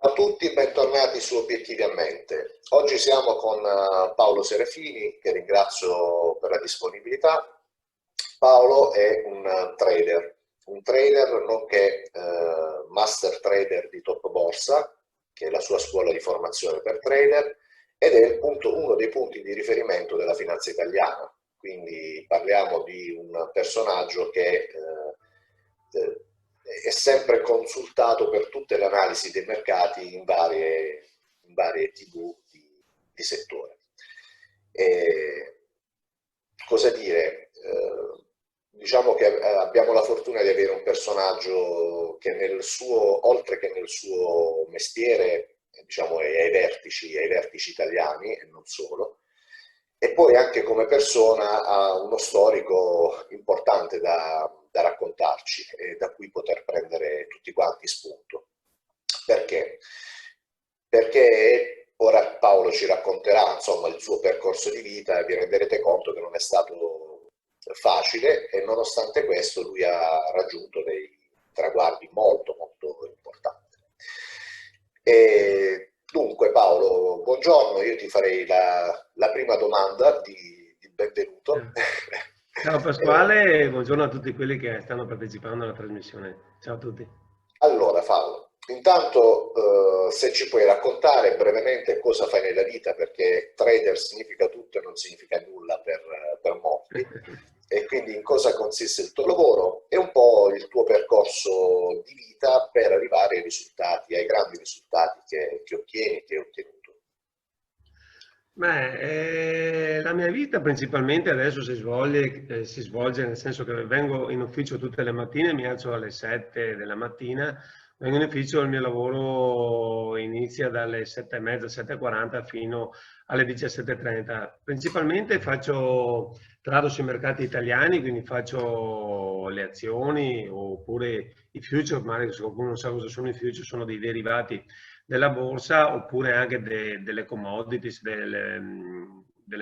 a tutti, bentornati su Obiettivi a Mente. Oggi siamo con Paolo Serafini, che ringrazio per la disponibilità. Paolo è un trader nonché master trader di Top Borsa, che è la sua scuola di formazione per trader, ed è uno dei punti di riferimento della finanza italiana. Quindi parliamo di un personaggio che è sempre consultato per tutte le analisi dei mercati in varie TV di settore. Cosa dire? Diciamo che abbiamo la fortuna di avere un personaggio che oltre che nel suo mestiere, diciamo, è ai vertici italiani e non solo, e poi anche come persona ha uno storico importante da raccontarci e da cui poter prendere tutti quanti spunto. Perché? Perché ora Paolo ci racconterà, insomma, il suo percorso di vita e vi renderete conto che non è stato facile, e nonostante questo lui ha raggiunto dei traguardi molto importanti. E dunque Paolo, buongiorno, io ti farei la prima domanda di benvenuto. Ciao Pasquale e buongiorno a tutti quelli che stanno partecipando alla trasmissione. Ciao a tutti. Allora Paolo, intanto se ci puoi raccontare brevemente cosa fai nella vita, perché trader significa tutto e non significa nulla per molti, e quindi in cosa consiste il tuo lavoro e un po' il tuo percorso di vita per arrivare ai grandi risultati che ottieni, che hai ottenuto. Beh, la mia vita principalmente adesso si svolge nel senso che vengo in ufficio tutte le mattine, mi alzo alle 7 della mattina, vengo in ufficio, il mio lavoro inizia dalle 7:30, 7:40 fino alle 17:30. Principalmente trado sui mercati italiani, quindi faccio le azioni oppure i future, magari se qualcuno non sa cosa sono i future, sono dei derivati della borsa, oppure anche delle commodities, delle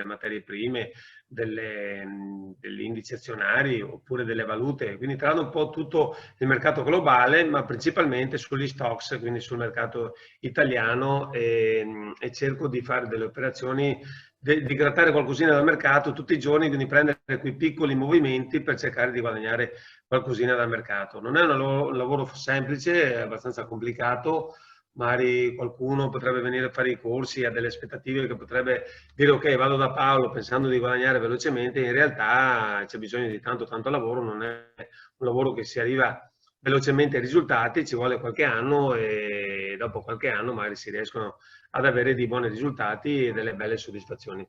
materie prime, degli indici azionari oppure delle valute. Quindi trado un po' tutto il mercato globale, ma principalmente sugli stocks, quindi sul mercato italiano, e cerco di fare delle operazioni, di grattare qualcosina dal mercato tutti i giorni, quindi prendere quei piccoli movimenti per cercare di guadagnare qualcosina dal mercato. Non è un lavoro semplice, è abbastanza complicato. Magari qualcuno potrebbe venire a fare i corsi, ha delle aspettative, che potrebbe dire ok, vado da Paolo pensando di guadagnare velocemente. In realtà c'è bisogno di tanto lavoro, non è un lavoro che si arriva velocemente ai risultati, ci vuole qualche anno e dopo qualche anno magari si riescono ad avere dei buoni risultati e delle belle soddisfazioni.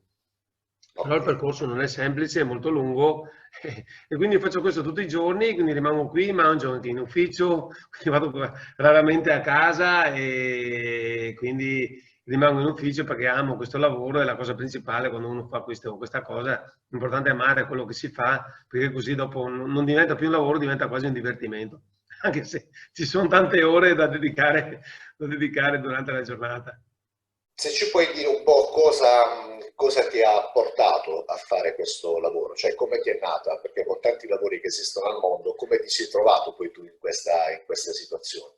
Però il Ok. percorso non è semplice, è molto lungo e quindi faccio questo tutti i giorni, quindi rimango qui, mangio anche in ufficio, quindi vado raramente a casa e quindi rimango in ufficio perché amo questo lavoro. È la cosa principale quando uno fa questa cosa, l'importante è amare quello che si fa, perché così dopo non diventa più un lavoro, diventa quasi un divertimento, anche se ci sono tante ore da dedicare durante la giornata. Se ci puoi dire un po' cosa ti ha portato a fare questo lavoro, cioè come ti è nata, perché con tanti lavori che esistono al mondo, come ti sei trovato poi tu in questa situazione?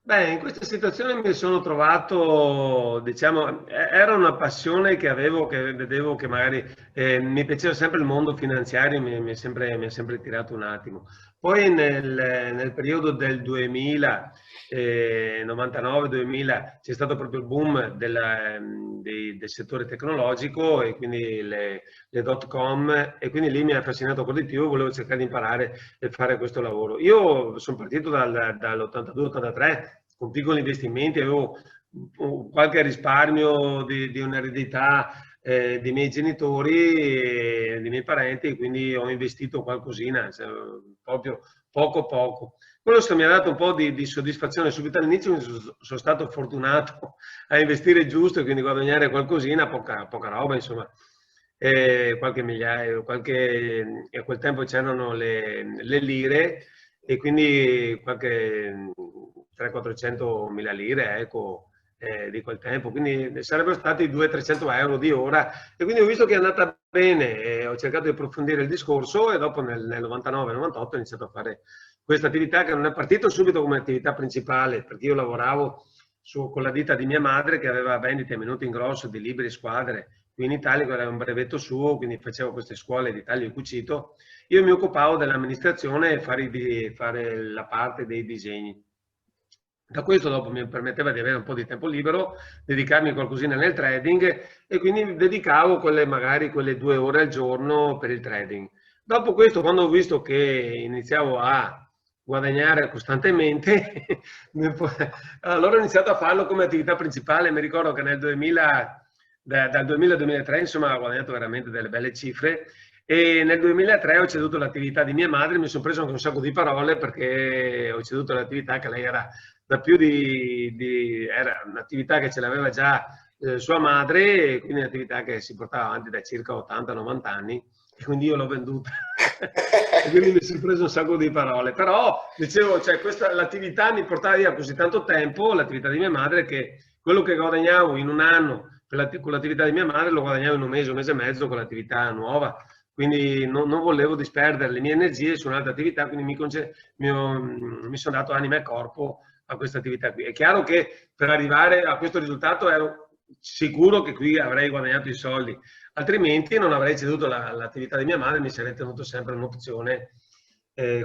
Beh, in questa situazione mi sono trovato, diciamo, era una passione che avevo, che vedevo che magari mi piaceva sempre il mondo finanziario, mi è sempre tirato un attimo. Poi nel periodo del 2000, 99-2000, c'è stato proprio il boom del settore tecnologico e quindi le dot-com, e quindi lì mi ha affascinato ancora di più, volevo cercare di imparare e fare questo lavoro. Io sono partito dall'82-83 con piccoli investimenti, avevo qualche risparmio di un'eredità dei miei genitori e dei miei parenti, quindi ho investito qualcosina, cioè, proprio poco. Quello mi ha dato un po' di soddisfazione subito all'inizio, sono stato fortunato a investire giusto e quindi guadagnare qualcosina, poca roba, insomma, qualche migliaio, a quel tempo c'erano le lire e quindi qualche 300-400 mila lire, ecco, di quel tempo, quindi sarebbero stati 200-300 euro di ora, e quindi ho visto che è andata bene e ho cercato di approfondire il discorso, e dopo nel 99-98 ho iniziato a fare questa attività, che non è partita subito come attività principale, perché io lavoravo con la ditta di mia madre che aveva vendite a minuto in grosso di libri e squadre qui in Italia, che aveva un brevetto suo, quindi facevo queste scuole di taglio e cucito. Io mi occupavo dell'amministrazione e fare la parte dei disegni. Da questo dopo mi permetteva di avere un po' di tempo libero, dedicarmi qualcosina nel trading e quindi dedicavo magari quelle 2 ore al giorno per il trading. Dopo questo, quando ho visto che iniziavo a guadagnare costantemente, allora ho iniziato a farlo come attività principale. Mi ricordo che dal 2000 al 2003, insomma, ho guadagnato veramente delle belle cifre. E nel 2003 ho ceduto l'attività di mia madre, mi sono preso anche un sacco di parole perché ho ceduto l'attività che lei era da più era un'attività che ce l'aveva già sua madre, e quindi un'attività che si portava avanti da circa 80-90 anni, e quindi io l'ho venduta. E quindi mi sono preso un sacco di parole. Però, dicevo, cioè, l'attività mi portava via così tanto tempo, l'attività di mia madre, che quello che guadagnavo in un anno con l'attività di mia madre lo guadagnavo in un mese e mezzo con l'attività nuova. Quindi non volevo disperdere le mie energie su un'altra attività, quindi mi sono dato anima e corpo a questa attività qui. È chiaro che per arrivare a questo risultato ero sicuro che qui avrei guadagnato i soldi, altrimenti non avrei ceduto l'attività di mia madre, mi sarei tenuto sempre un'opzione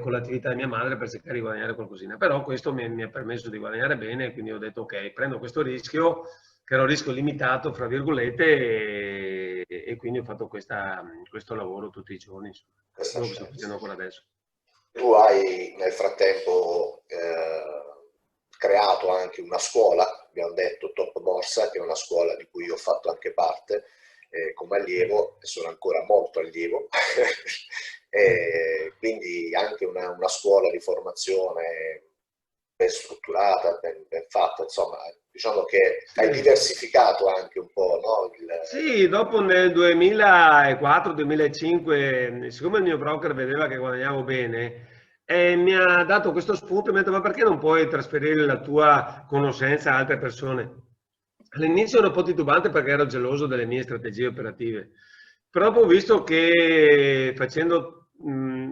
con l'attività di mia madre per cercare di guadagnare qualcosina. Però questo mi ha permesso di guadagnare bene, quindi ho detto ok, prendo questo rischio, che era un rischio limitato, fra virgolette, e quindi ho fatto questo lavoro tutti i giorni, quello che sto facendo ancora adesso. Tu hai nel frattempo creato anche una scuola, abbiamo detto Top Borsa, che è una scuola di cui ho fatto anche parte come allievo, e sono ancora molto allievo, quindi anche una scuola di formazione ben strutturata, ben fatta, insomma, diciamo che hai diversificato anche un po', no? Sì, dopo nel 2004-2005, siccome il mio broker vedeva che guadagnavo bene, mi ha dato questo spunto e mi ha detto: ma perché non puoi trasferire la tua conoscenza a altre persone? All'inizio ero un po' titubante perché ero geloso delle mie strategie operative, però dopo ho visto che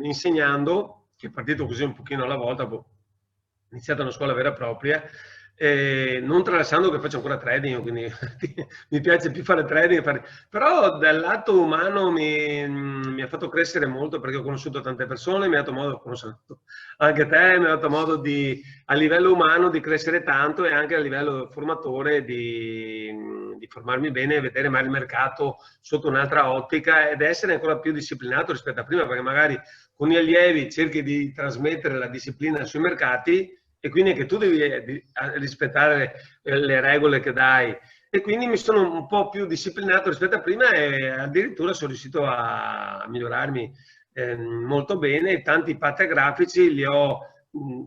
insegnando, che è partito così un pochino alla volta, ho iniziato una scuola vera e propria, non tralasciando che faccio ancora trading, quindi mi piace più fare trading, però dal lato umano mi ha fatto crescere molto, perché ho conosciuto tante persone, mi ha dato modo, ho conosciuto anche te, mi ha dato modo a livello umano di crescere tanto, e anche a livello formatore di formarmi bene, vedere mai il mercato sotto un'altra ottica ed essere ancora più disciplinato rispetto a prima, perché magari con gli allievi cerchi di trasmettere la disciplina sui mercati, e quindi che tu devi rispettare le regole che dai, e quindi mi sono un po' più disciplinato rispetto a prima, e addirittura sono riuscito a migliorarmi molto bene. Tanti pattern grafici li ho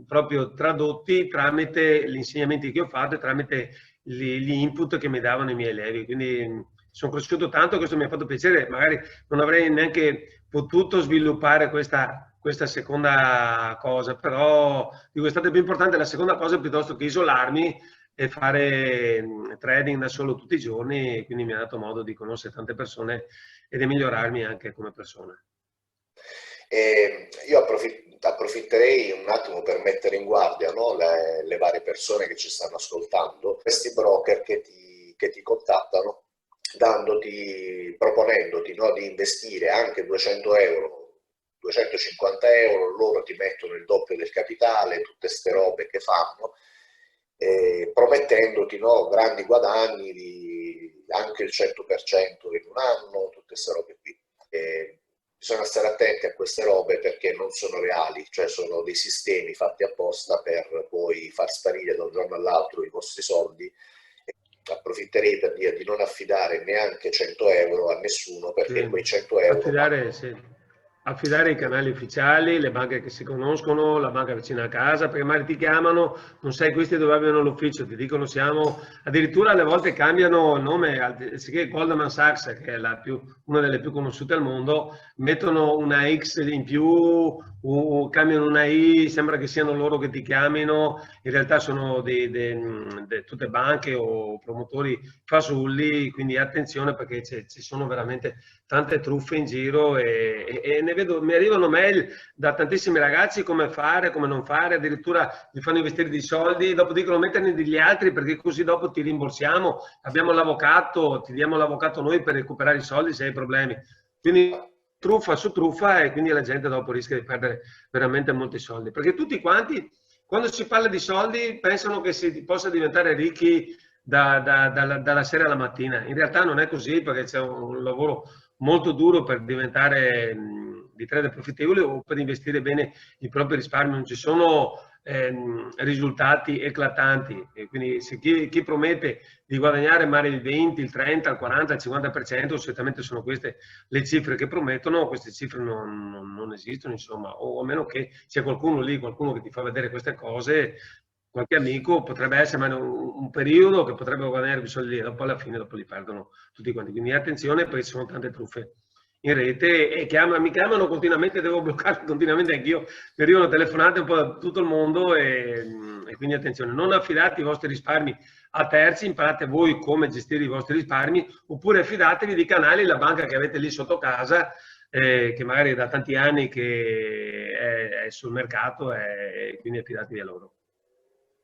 proprio tradotti tramite gli insegnamenti che ho fatto e tramite gli input che mi davano i miei allievi, quindi sono cresciuto tanto. Questo mi ha fatto piacere. Magari non avrei neanche potuto sviluppare questa seconda cosa, però dico, è stata più importante la seconda cosa piuttosto che isolarmi e fare trading da solo tutti i giorni, quindi mi ha dato modo di conoscere tante persone e di migliorarmi anche come persona. Io approfitterei un attimo per mettere in guardia, no, le varie persone che ci stanno ascoltando, questi broker che ti contattano proponendoti, no, di investire anche 200 euro, 250 euro, loro ti mettono il doppio del capitale, tutte queste robe che fanno, promettendoti, no, grandi guadagni, anche il 100% in un anno, tutte queste robe qui. Bisogna stare attenti a queste robe perché non sono reali, cioè sono dei sistemi fatti apposta per poi far sparire da un giorno all'altro i vostri soldi. Approfitterei per dire di non affidare neanche 100 euro a nessuno, perché Sì. quei 100 euro... Affidare i canali ufficiali, le banche che si conoscono, la banca vicina a casa, perché magari ti chiamano, non sai questi dove abbiano l'ufficio, ti dicono addirittura alle volte cambiano il nome, anziché Goldman Sachs, che è una delle più conosciute al mondo, mettono una X in più, cambiano una I, sembra che siano loro che ti chiamino, in realtà sono tutte banche o promotori fasulli, quindi attenzione perché ci sono veramente tante truffe in giro e ne vedo, mi arrivano mail da tantissimi ragazzi come fare, come non fare, addirittura gli fanno investire dei soldi, dopo dicono metterne degli altri perché così dopo ti rimborsiamo, abbiamo l'avvocato, ti diamo l'avvocato noi per recuperare i soldi se hai problemi. Quindi truffa su truffa e quindi la gente dopo rischia di perdere veramente molti soldi. Perché tutti quanti, quando si parla di soldi, pensano che si possa diventare ricchi dalla sera alla mattina. In realtà non è così perché c'è un lavoro molto duro per diventare di trader profittevoli o per investire bene i propri risparmi. Non ci sono risultati eclatanti. E quindi se chi promette di guadagnare magari il 20, il 30, il 40, il 50%, solitamente sono queste le cifre che promettono, queste cifre non esistono, insomma, o a meno che sia qualcuno lì, qualcuno che ti fa vedere queste cose, qualche amico, potrebbe essere un periodo che potrebbe guadagnare i soldi lì, dopo alla fine dopo li perdono tutti quanti. Quindi attenzione perché ci sono tante truffe in rete e mi chiamano continuamente, devo bloccare continuamente anch'io, mi arrivano telefonate un po' da tutto il mondo e quindi attenzione, non affidate i vostri risparmi a terzi, imparate voi come gestire i vostri risparmi oppure affidatevi di canali, la banca che avete lì sotto casa che magari è da tanti anni che è sul mercato e quindi affidatevi a loro.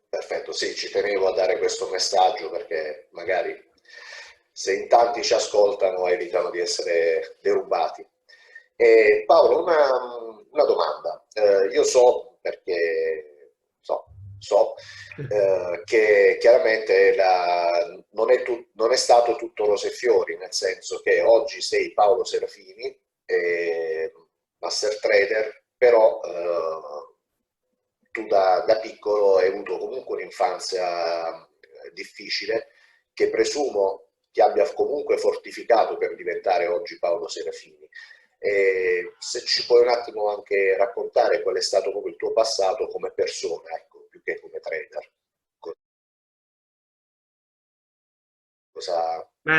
Perfetto, sì, ci tenevo a dare questo messaggio perché magari se in tanti ci ascoltano evitano di essere derubati. Paolo, una domanda. Io so, perché so che chiaramente non è stato tutto rose e fiori, nel senso che oggi sei Paolo Serafini, master trader, però tu da piccolo hai avuto comunque un'infanzia difficile che presumo ti abbia comunque fortificato per diventare oggi Paolo Serafini. Se ci puoi un attimo anche raccontare qual è stato proprio il tuo passato come persona, ecco, più che come trader.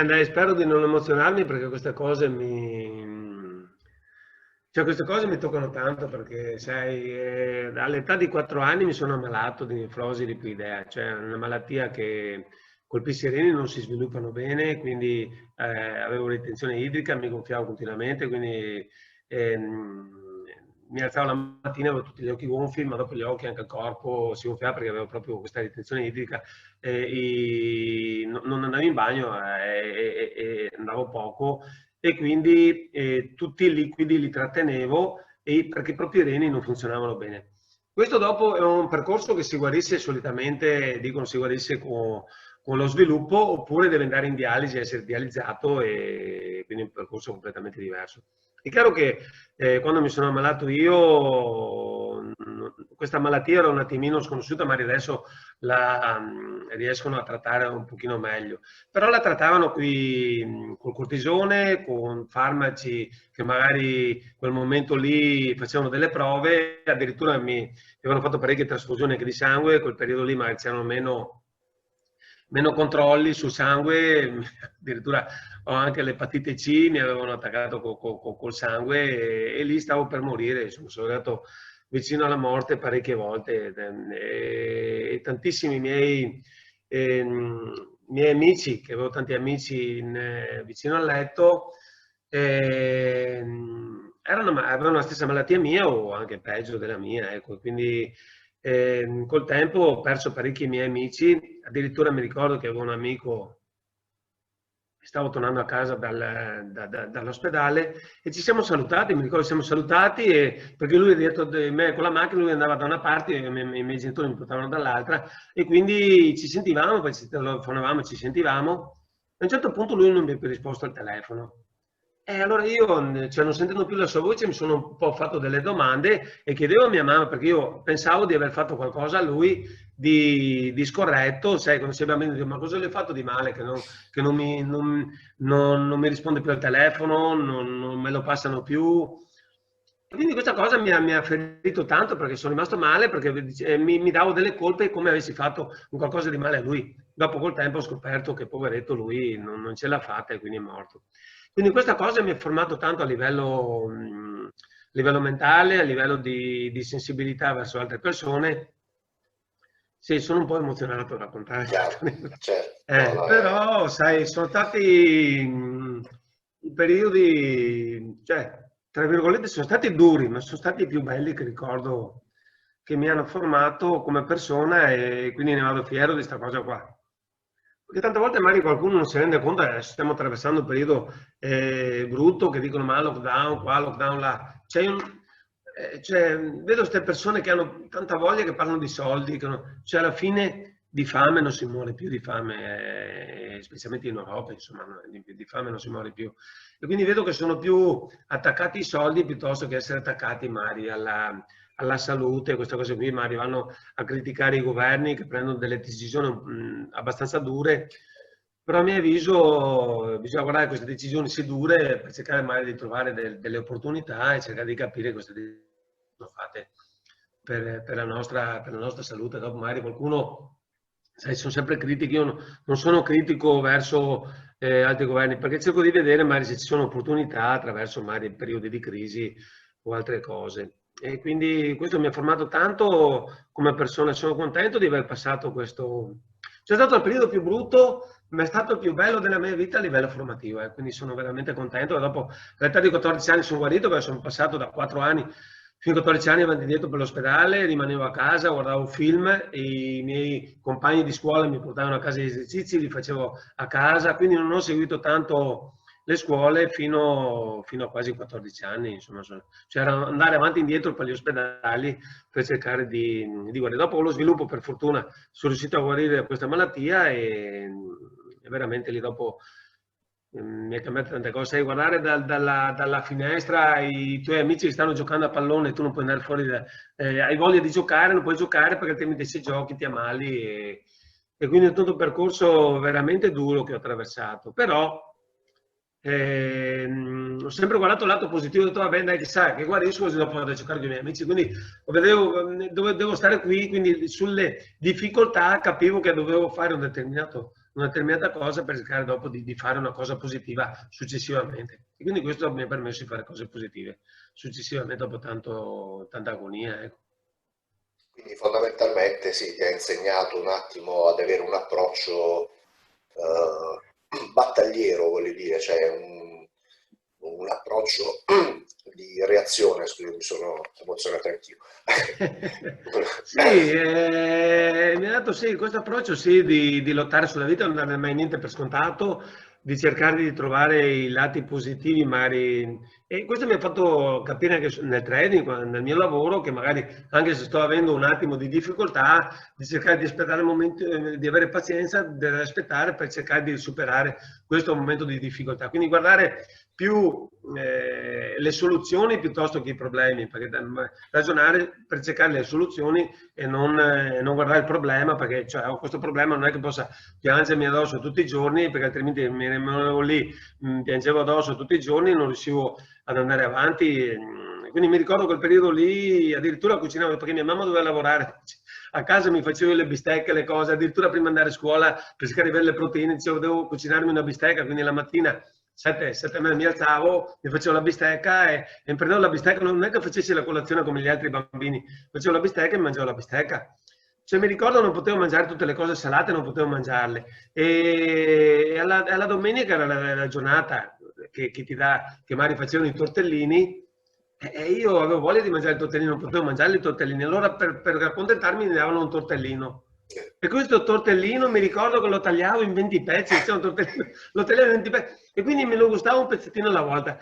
Dai, spero di non emozionarmi perché queste cose queste cose mi toccano tanto perché, sai, all'età di 4 anni mi sono ammalato di nefrosi liquidea, cioè una malattia che colpisce i reni, non si sviluppano bene, quindi avevo ritenzione idrica, mi gonfiavo continuamente, quindi mi alzavo la mattina, avevo tutti gli occhi gonfi, ma dopo gli occhi anche il corpo si gonfiava perché avevo proprio questa ritenzione idrica. Non andavo in bagno e andavo poco e quindi tutti i liquidi li trattenevo perché proprio i reni non funzionavano bene. Questo dopo è un percorso che si guarisce solitamente, dicono si guarisce con lo sviluppo oppure deve andare in dialisi, essere dializzato e quindi è un percorso completamente diverso. È chiaro che quando mi sono ammalato io, questa malattia era un attimino sconosciuta, ma adesso la riescono a trattare un pochino meglio. Però la trattavano qui col cortisone, con farmaci che magari in quel momento lì facevano delle prove, addirittura mi avevano fatto parecchie trasfusioni anche di sangue, quel periodo lì magari c'erano meno controlli sul sangue, addirittura ho anche l'epatite C, mi avevano attaccato col sangue e lì stavo per morire, sono arrivato vicino alla morte parecchie volte e tantissimi miei amici, che avevo tanti amici vicino al letto, avevano la stessa malattia mia o anche peggio della mia, ecco, quindi col tempo ho perso parecchi miei amici, addirittura mi ricordo che avevo un amico, stavo tornando a casa dall'ospedale e ci siamo salutati, mi ricordo siamo salutati perché lui è dietro di me con la macchina, lui andava da una parte e i miei genitori mi portavano dall'altra e quindi ci sentivamo, poi ci telefonavamo, ci sentivamo. A un certo punto lui non mi ha più risposto al telefono. E allora io, cioè, non sentendo più la sua voce, mi sono un po' fatto delle domande e chiedevo a mia mamma, perché io pensavo di aver fatto qualcosa a lui di scorretto, sai, quando si bambino dico, ma cosa le ho fatto di male che non mi risponde più al telefono, non me lo passano più. Quindi questa cosa mi ha ferito tanto perché sono rimasto male, perché mi davo delle colpe come avessi fatto un qualcosa di male a lui. Dopo col tempo ho scoperto che poveretto lui non ce l'ha fatta e quindi è morto. Quindi questa cosa mi ha formato tanto a livello livello mentale, a livello di sensibilità verso altre persone. Sì, sono un po' emozionato a raccontare Chiaro, questa cosa. certo. No, no, Però, sai, sono stati i periodi, cioè, tra virgolette, sono stati duri, ma sono stati i più belli che ricordo, che mi hanno formato come persona, e quindi ne vado fiero di questa cosa qua. Perché tante volte magari qualcuno non si rende conto, stiamo attraversando un periodo brutto, che dicono ma lockdown qua, lockdown là. Cioè, vedo queste persone che hanno tanta voglia, che parlano di soldi, cioè alla fine di fame non si muore più, di fame, specialmente in Europa, insomma, no, di fame non si muore più. E quindi vedo che sono più attaccati ai soldi piuttosto che essere attaccati magari alla salute, queste cose qui, magari vanno a criticare i governi che prendono delle decisioni abbastanza dure, però a mio avviso bisogna guardare queste decisioni sì dure per cercare magari di trovare delle opportunità e cercare di capire queste decisioni sono fatte per la nostra salute. Dopo magari qualcuno, sai, sono sempre critiche, io non sono critico verso altri governi, perché cerco di vedere magari se ci sono opportunità attraverso magari periodi di crisi o altre cose. E quindi questo mi ha formato tanto come persona, sono contento di aver passato questo. C'è stato il periodo più brutto, ma è stato il più bello della mia vita a livello formativo, quindi sono veramente contento. E dopo l'età di 14 anni sono guarito, perché sono passato da 4 anni fino a 14 anni avanti e indietro per l'ospedale, rimanevo a casa, guardavo film, e i miei compagni di scuola mi portavano a casa gli esercizi, li facevo a casa, quindi non ho seguito tanto le scuole fino a quasi 14 anni, insomma, cioè andare avanti e indietro per gli ospedali per cercare di guarire. Dopo con lo sviluppo, per fortuna, sono riuscito a guarire da questa malattia, e veramente lì dopo mi è cambiato tante cose. Sai, guardare dalla finestra i tuoi amici che stanno giocando a pallone e tu non puoi andare fuori, hai voglia di giocare, non puoi giocare perché altrimenti se giochi ti ammali, e quindi è tutto un percorso veramente duro che ho attraversato. Però ho sempre guardato il lato positivo, ho detto vabbè dai, chissà che guarisco così dopo vado a giocare con i miei amici, quindi devo stare qui, quindi sulle difficoltà capivo che dovevo fare una determinata cosa per cercare dopo di fare una cosa positiva successivamente, e quindi questo mi ha permesso di fare cose positive successivamente dopo tanta agonia, ecco. quindi fondamentalmente sì, ti ha insegnato un attimo ad avere un approccio battagliero, voglio dire, cioè un approccio di reazione, scusa, mi sono emozionato anch'io. Sì, mi ha dato sì, questo approccio sì, di lottare sulla vita, non dare mai niente per scontato, di cercare di trovare i lati positivi, magari. E questo mi ha fatto capire anche nel trading, nel mio lavoro, che magari anche se sto avendo un attimo di difficoltà, di cercare di aspettare il momento, di avere pazienza, di aspettare per cercare di superare questo momento di difficoltà. Quindi guardare più le soluzioni piuttosto che i problemi, perché ragionare per cercare le soluzioni e non guardare il problema, perché cioè, ho questo problema, non è che possa piangermi addosso tutti i giorni, perché altrimenti mi rimanevo lì, piangevo addosso tutti i giorni, non riuscivo ad andare avanti. Quindi mi ricordo quel periodo lì, addirittura cucinavo, perché mia mamma doveva lavorare, a casa mi facevo le bistecche, le cose, addirittura prima di andare a scuola per cercare di avere le proteine, dicevo devo cucinarmi una bistecca, quindi la mattina 7 mi alzavo, mi facevo la bistecca e prendevo la bistecca, non è che facessi la colazione come gli altri bambini, facevo la bistecca e mi mangiavo la bistecca. Cioè mi ricordo non potevo mangiare tutte le cose salate, non potevo mangiarle. E alla domenica era la giornata che magari facevano i tortellini, e io avevo voglia di mangiare il tortellino, non potevo mangiare i tortellini. Allora per accontentarmi mi davano un tortellino. E questo tortellino mi ricordo che lo tagliavo in 20 pezzi, cioè lo tagliavo in 20 pezzi, e quindi me lo gustavo un pezzettino alla volta.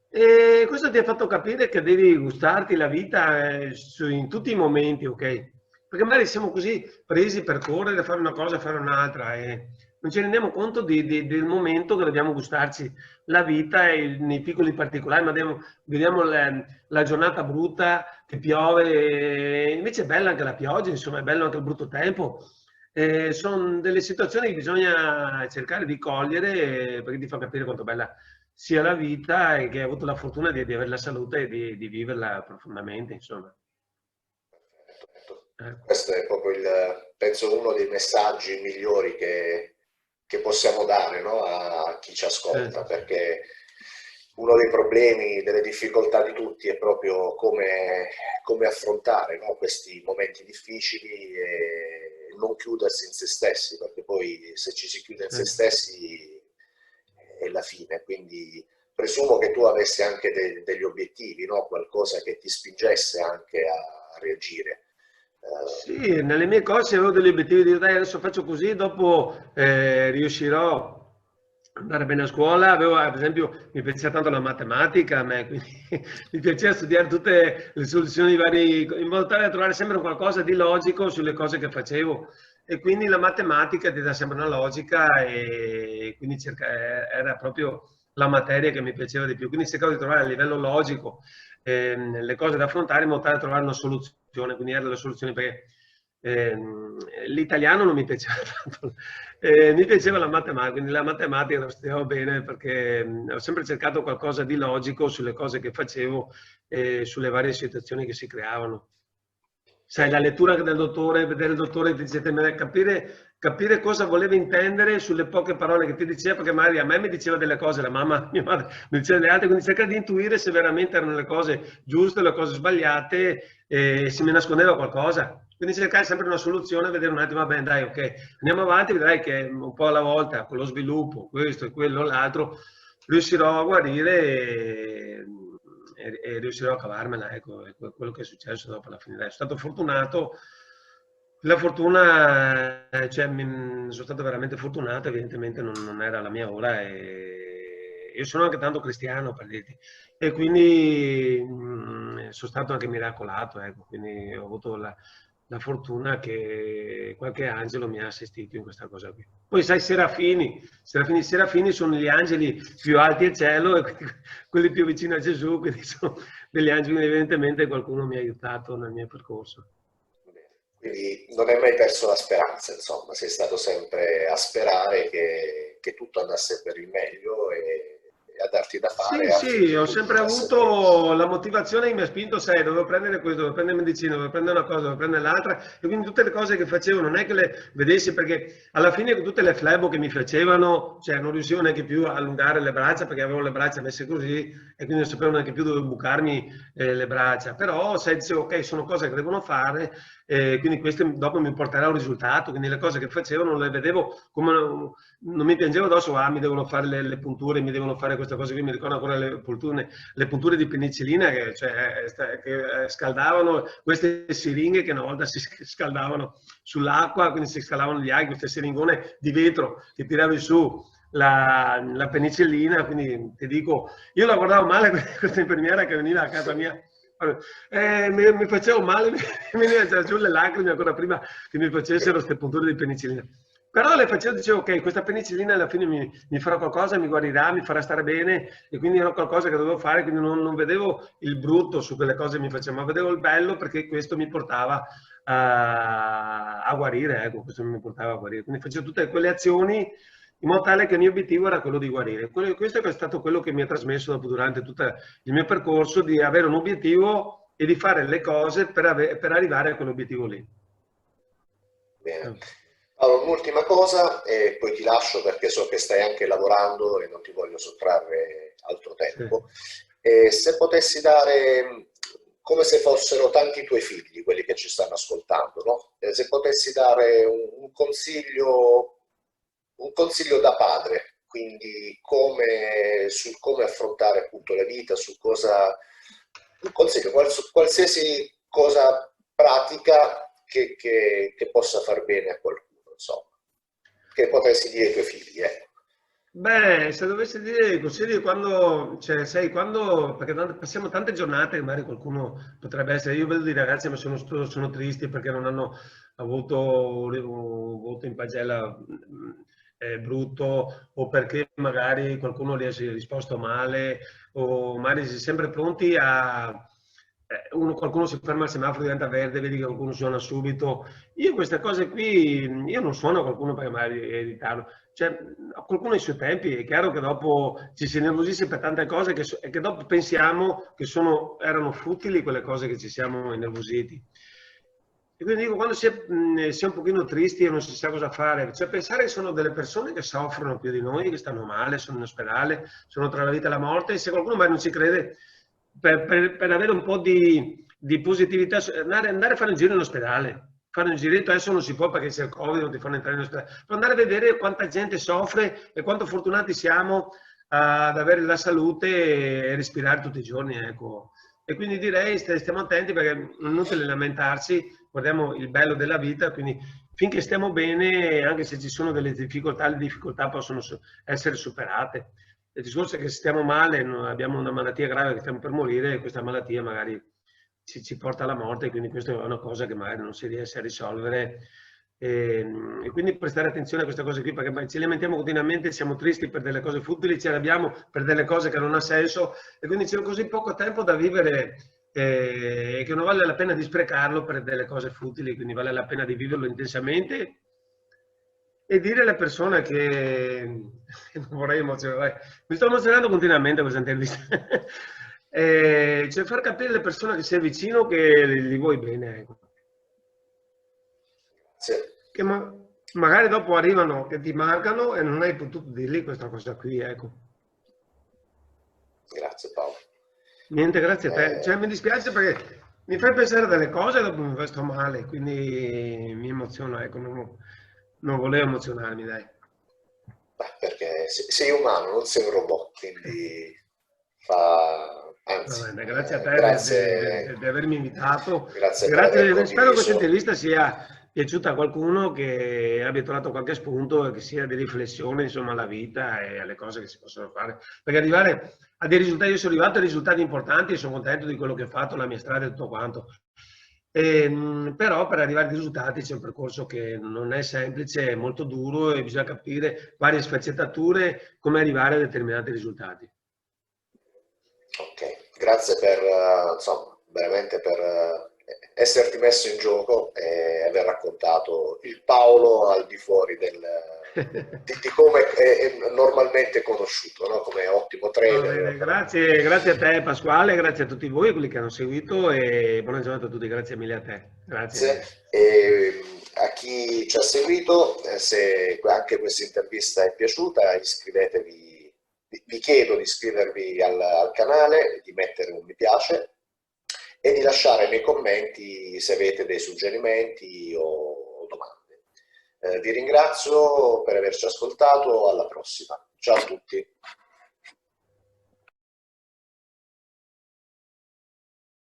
E questo ti ha fatto capire che devi gustarti la vita in tutti i momenti, ok? Perché magari siamo così presi per correre, fare una cosa, fare un'altra, e non ci rendiamo conto del momento che dobbiamo gustarci la vita nei piccoli particolari, ma vediamo la giornata brutta che piove, invece è bella anche la pioggia, insomma è bello anche il brutto tempo. Sono delle situazioni che bisogna cercare di cogliere, perché ti fa capire quanto bella sia la vita e che hai avuto la fortuna di avere la salute e di viverla profondamente, insomma. Questo è proprio penso uno dei messaggi migliori che possiamo dare, no, a chi ci ascolta, perché uno dei problemi, delle difficoltà di tutti è proprio come affrontare, no, questi momenti difficili e non chiudersi in se stessi, perché poi se ci si chiude in se Sì. stessi è la fine. Quindi presumo che tu avessi anche degli obiettivi, no? Qualcosa che ti spingesse anche a reagire. Sì, nelle mie cose avevo degli obiettivi di dai, adesso faccio così, dopo riuscirò ad andare bene a scuola. Avevo, ad esempio, mi piaceva tanto la matematica a me, quindi mi piaceva studiare tutte le soluzioni di vari, in modo tale da trovare sempre qualcosa di logico sulle cose che facevo. E quindi la matematica ti dà sempre una logica e quindi era proprio la materia che mi piaceva di più. Quindi cercavo di trovare a livello logico le cose da affrontare in modo tale da trovare una soluzione, quindi era la soluzione perché l'italiano non mi piaceva tanto, mi piaceva la matematica, quindi la matematica la studiavo bene perché ho sempre cercato qualcosa di logico sulle cose che facevo e sulle varie situazioni che si creavano. Sai, la lettura del dottore, vedere il dottore, ti dice, capire cosa voleva intendere sulle poche parole che ti diceva, perché magari a me mi diceva delle cose, la mamma, mia madre mi diceva delle altre, quindi cercare di intuire se veramente erano le cose giuste, le cose sbagliate, e se mi nascondeva qualcosa. Quindi cercare sempre una soluzione, vedere un attimo, va bene, dai, ok, andiamo avanti, vedrai che un po' alla volta, con lo sviluppo, questo e quello, l'altro, riuscirò a guarire e riuscirò a cavarmela, ecco, è quello che è successo dopo alla fine. Sono stato fortunato, la fortuna, cioè, sono stato veramente fortunato, evidentemente non era la mia ora e io sono anche tanto cristiano, per dirti, e quindi sono stato anche miracolato, ecco, quindi ho avuto la fortuna che qualche angelo mi ha assistito in questa cosa qui. Poi sai, serafini sono gli angeli più alti al cielo e quelli più vicini a Gesù, quindi sono degli angeli, evidentemente qualcuno mi ha aiutato nel mio percorso. Quindi non hai mai perso la speranza, insomma, sei stato sempre a sperare che tutto andasse per il meglio e a darti da Sì, fare sì, affinché ho tutto sempre andasse bene. avuto la motivazione che mi ha spinto, sai, dovevo prendere questo, dovevo prendere medicina, dovevo prendere una cosa, dovevo prendere l'altra, e quindi tutte le cose che facevo non è che le vedessi, perché alla fine tutte le flebo che mi facevano, cioè non riuscivo neanche più a allungare le braccia perché avevo le braccia messe così e quindi non sapevo neanche più dove bucarmi le braccia, però sai, dicevo, ok, sono cose che devono fare, quindi questo dopo mi porterà a un risultato, quindi le cose che facevo non le vedevo come non mi piangevo addosso, mi devono fare le punture, mi devono fare queste cose qui, mi ricordo ancora le punture di penicillina che scaldavano queste siringhe che una volta si scaldavano sull'acqua, quindi si scaldavano gli aghi, queste siringone di vetro che tiravi su la penicillina, quindi ti dico, io la guardavo male questa infermiera che veniva a casa mia, mi facevo male, mi venivano giù le lacrime ancora prima che mi facessero queste punture di penicillina. Però le facevo, dicevo, ok, questa penicillina alla fine mi farà qualcosa, mi guarirà, mi farà stare bene, e quindi era qualcosa che dovevo fare, quindi non vedevo il brutto su quelle cose che mi facevano, ma vedevo il bello perché questo mi portava a guarire, ecco, questo mi portava a guarire. Quindi facevo tutte quelle azioni in modo tale che il mio obiettivo era quello di guarire. Questo è stato quello che mi ha trasmesso dopo, durante tutto il mio percorso, di avere un obiettivo e di fare le cose per arrivare a quell'obiettivo lì. Bene. Allora, un'ultima cosa e poi ti lascio perché so che stai anche lavorando e non ti voglio sottrarre altro Sì. tempo. E se potessi dare, come se fossero tanti tuoi figli, quelli che ci stanno ascoltando, no? Se potessi dare un consiglio da padre, quindi sul come affrontare appunto la vita, su cosa, un consiglio, qualsiasi cosa pratica che possa far bene a qualcuno, insomma, che potresti dire ai tuoi figli, ecco. Beh, se dovessi dire i consigli quando, cioè, sai, quando, perché passiamo tante giornate, magari qualcuno potrebbe essere, io vedo dei ragazzi ma sono tristi perché non hanno avuto un voto in pagella brutto, o perché magari qualcuno gli ha risposto male, o magari si è sempre pronti a... qualcuno si ferma al semaforo, diventa verde, vedi che qualcuno suona subito. Io queste cose qui, io non suono a qualcuno perché magari è in ritardo, cioè, qualcuno ha i suoi tempi, è chiaro che dopo ci si nervosisce per tante cose e che dopo pensiamo che erano futili quelle cose che ci siamo innervositi. E quindi dico, quando si è un pochino tristi e non si sa cosa fare, cioè pensare che sono delle persone che soffrono più di noi, che stanno male, sono in ospedale, sono tra la vita e la morte, e se qualcuno mai non ci crede, per avere un po' di positività, andare a fare un giro in ospedale. Fare un giretto adesso non si può perché c'è il Covid, non ti fanno entrare in ospedale, però andare a vedere quanta gente soffre e quanto fortunati siamo ad avere la salute e respirare tutti i giorni, ecco. E quindi direi stiamo attenti perché è inutile lamentarsi, guardiamo il bello della vita, quindi finché stiamo bene, anche se ci sono delle difficoltà, le difficoltà possono essere superate. Il discorso è che se stiamo male, abbiamo una malattia grave che stiamo per morire, e questa malattia magari ci porta alla morte, quindi questa è una cosa che magari non si riesce a risolvere. E quindi prestare attenzione a queste cose qui, perché ci lamentiamo continuamente, siamo tristi per delle cose futili, ci arrabbiamo per delle cose che non ha senso, e quindi c'è così poco tempo da vivere che non vale la pena di sprecarlo per delle cose futili, quindi vale la pena di viverlo intensamente e dire alle persone che non vorrei emozionare, mi sto emozionando continuamente a questa intervista, cioè far capire alle persone che sei vicino che li vuoi bene, ecco. Sì. Che magari dopo arrivano che ti mancano e non hai potuto dirgli questa cosa qui, ecco. Grazie Paolo. Niente, grazie a te. Cioè, mi dispiace perché mi fai pensare a delle cose e dopo mi sto male, quindi mi emoziono, ecco, non volevo emozionarmi, dai. Perché sei umano, non sei un robot, quindi fa... Anzi, Bene, grazie a te grazie, di avermi invitato. grazie per aver Grazie, spero che questa condiviso. intervista sia piaciuta a qualcuno, che abbia trovato qualche spunto e che sia di riflessione, insomma, alla vita e alle cose che si possono fare. Perché arrivare a dei risultati, io sono arrivato a risultati importanti e sono contento di quello che ho fatto, la mia strada e tutto quanto. Però per arrivare ai risultati c'è un percorso che non è semplice, è molto duro e bisogna capire varie sfaccettature, come arrivare a determinati risultati. Ok, grazie per, insomma, veramente per esserti messo in gioco e aver raccontato il Paolo al di fuori di come è normalmente conosciuto, no? Come ottimo Va trader. bene, grazie a te Pasquale, grazie a tutti voi, quelli che hanno seguito, e buona giornata a tutti, grazie mille a te. Grazie. Grazie. E a chi ci ha seguito, se anche questa intervista è piaciuta, iscrivetevi, vi chiedo di iscrivervi al canale, di mettere un mi piace e di lasciare nei commenti se avete dei suggerimenti o domande. Vi ringrazio per averci ascoltato, alla prossima. Ciao a tutti.